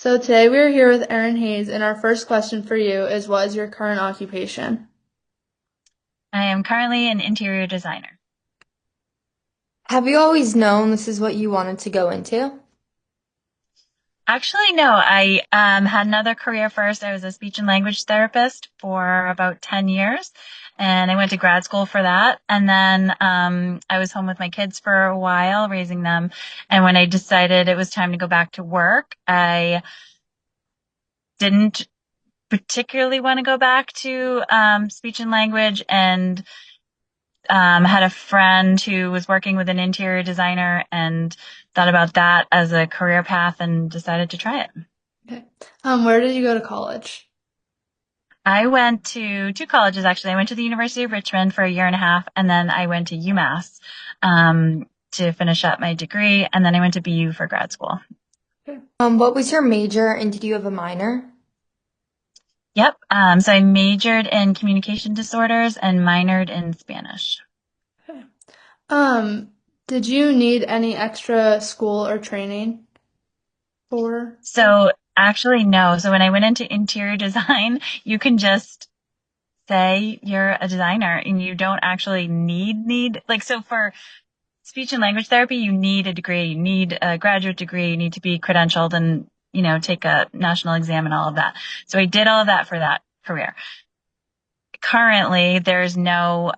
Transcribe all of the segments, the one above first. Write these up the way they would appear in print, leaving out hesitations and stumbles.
So today we are here with Erin Hayes, and our first question for you is, what is your current occupation? I am currently an interior designer. Have you always known this is what you wanted to go into? Actually, no, I had another career first. I was a speech and language therapist for about 10 years, and I went to grad school for that. And then I was home with my kids for a while, raising them. And when I decided it was time to go back to work, I didn't particularly want to go back to speech and language and had a friend who was working with an interior designer and thought about that as a career path and decided to try it. Okay. Where did you go to college? I went to two colleges actually. I went to the University of Richmond for a year and a half, and then I went to UMass to finish up my degree, and then I went to BU for grad school. Okay. What was your major and did you have a minor? Yep. So I majored in communication disorders and minored in Spanish. Okay. Um, did you need any extra school or training for? So actually, no. So when I went into interior design, you can just say you're a designer and you don't actually need like so for speech and language therapy you need a degree, you need a graduate degree, you need to be credentialed and take a national exam and all of that. So I did all of that for that career. Currently there's no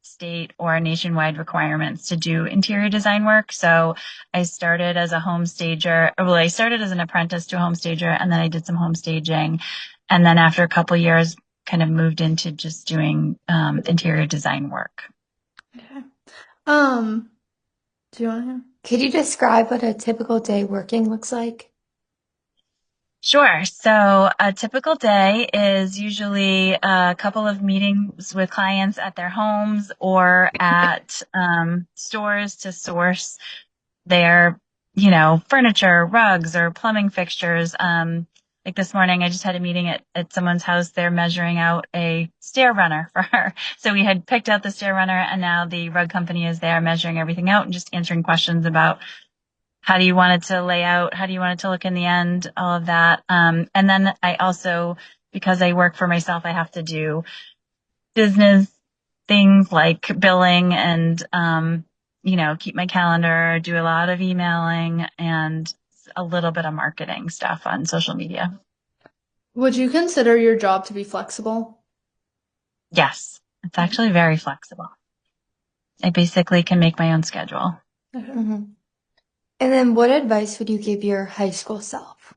state or nationwide requirements to do interior design work. So I started as a home stager. Well, I started as an apprentice to a home stager, and then I did some home staging. And then after a couple years, kind of moved into just doing interior design work. Okay. Um, do you want to? Could you describe what a typical day working looks like? Sure. So a typical day is usually a couple of meetings with clients at their homes or at stores to source their, furniture, rugs, or plumbing fixtures. Like this morning, I just had a meeting at someone's house. They're measuring out a stair runner for her. So we had picked out the stair runner, and now the rug company is there measuring everything out and just answering questions about how do you want it to lay out? How do you want it to look in the end? All of that. And then I also, because I work for myself, I have to do business things like billing and, keep my calendar, do a lot of emailing and a little bit of marketing stuff on social media. Would you consider your job to be flexible? Yes, it's Okay. actually very flexible. I basically can make my own schedule. Okay. hmm And then what advice would you give your high school self?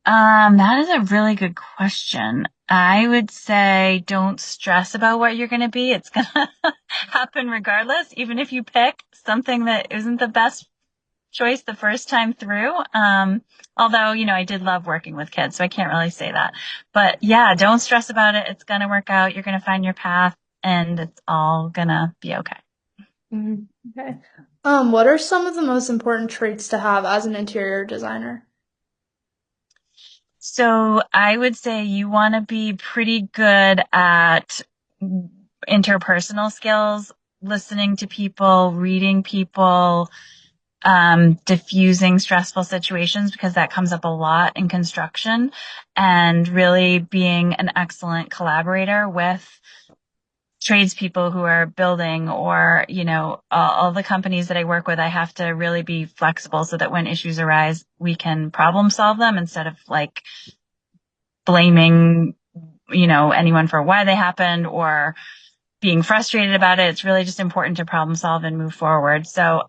That is a really good question. I would say don't stress about what you're going to be. It's going to happen regardless, even if you pick something that isn't the best choice the first time through. Although, I did love working with kids, so I can't really say that. But yeah, don't stress about it. It's going to work out. You're going to find your path and it's all going to be okay. hmm Okay. What are some of the most important traits to have as an interior designer? So I would say you want to be pretty good at interpersonal skills, listening to people, reading people, diffusing stressful situations because that comes up a lot in construction, and really being an excellent collaborator with tradespeople who are building or, all the companies that I work with. I have to really be flexible so that when issues arise, we can problem solve them instead of like blaming, anyone for why they happened or being frustrated about it. It's really just important to problem solve and move forward. So,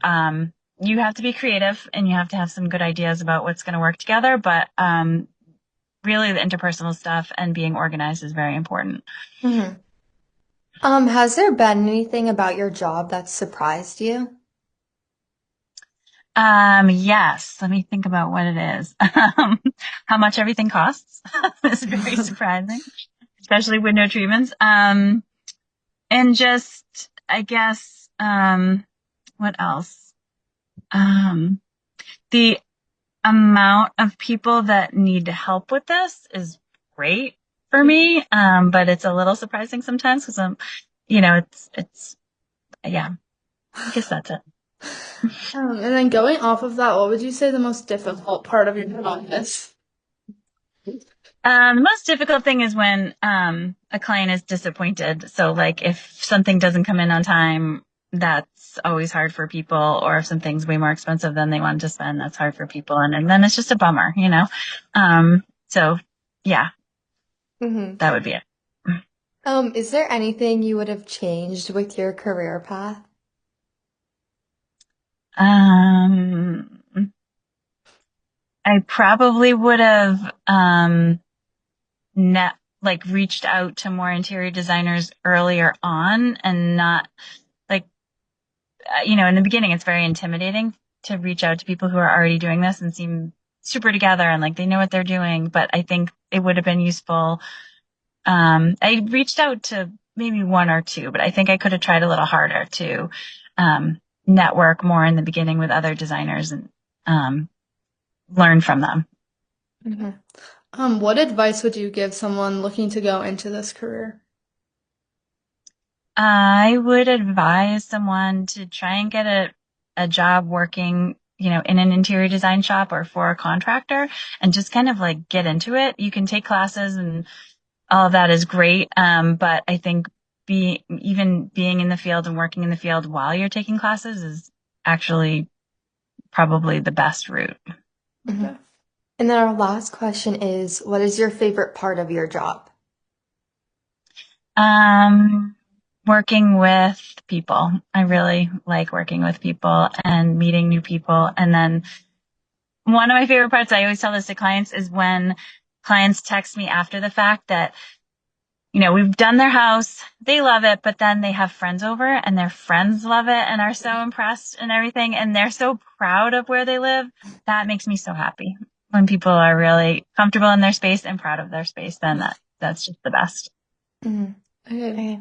you have to be creative and you have to have some good ideas about what's going to work together. But, really the interpersonal stuff and being organized is very important. hmm has there been anything about your job that surprised you? Yes, let me think about what it is. How much everything costs is very surprising, especially window treatments. And just, I guess, what else? Um, the amount of people that need help with this is great for me. But it's a little surprising sometimes because yeah, I guess that's it. And then going off of that, what would you say the most difficult part of your job is? The most difficult thing is when a client is disappointed. So, like, if something doesn't come in on time, that's always hard for people. Or if something's way more expensive than they wanted to spend, that's hard for people. And then it's just a bummer, you know? So, yeah, Hmm. that would be it. Is there anything you would have changed with your career path? Um, I probably would have net like reached out to more interior designers earlier on and not like in the beginning it's very intimidating to reach out to people who are already doing this and seem super together and like they know what they're doing, but I think it would have been useful. I reached out to maybe one or two, but I think I could have tried a little harder to network more in the beginning with other designers and um, learn from them. Hmm. What advice would you give someone looking to go into this career? I would advise someone to try and get a job working, in an interior design shop or for a contractor and just kind of like get into it. You can take classes and all of that is great. But I think even being in the field and working in the field while you're taking classes is actually probably the best route. Hmm. Okay. And then our last question is, what is your favorite part of your job? Um, Working with people. I really like working with people and meeting new people. And then one of my favorite parts, I always tell this to clients, is when clients text me after the fact that, we've done their house, they love it, but then they have friends over and their friends love it and are so impressed and everything. And they're so proud of where they live. That makes me so happy. When people are really comfortable in their space and proud of their space, then that's just the best. Hmm. Okay. Okay.